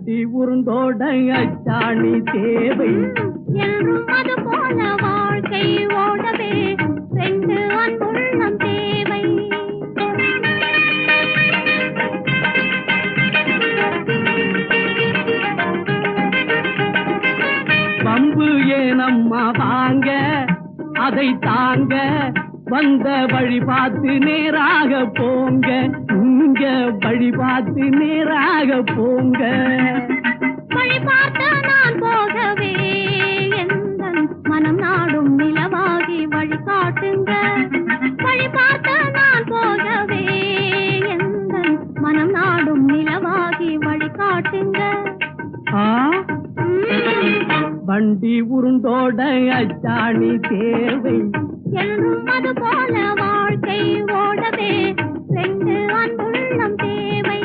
வண்டி உருண்டோட அச்சாணி தேவை என்றும் அது போல வாழ்க்கை ஓடவே ரெண்டு அன்புள்ளம் தேவை. பம்பு ஏனம்மா வாங்க அதை தாங்க வந்த வழி பார்த்து நேராக போங்க இங்க வழி பார்த்து நேராக போங்க. வழி பார்த்து நான் போகவே எந்தன் மனம் நாடும் நிலவாகி வழி காட்டுங்க. வழி பார்த்து நான் போகவே எந்தன் மனம் நாடும் நிலவாகி வழி காட்டுங்க. வண்டி உருண்டோட அச்சாணி தேவை என்றும் அது போல வாழ்க்கை ஓடவே ரெண்டு அன்புள்ளம் தேவை.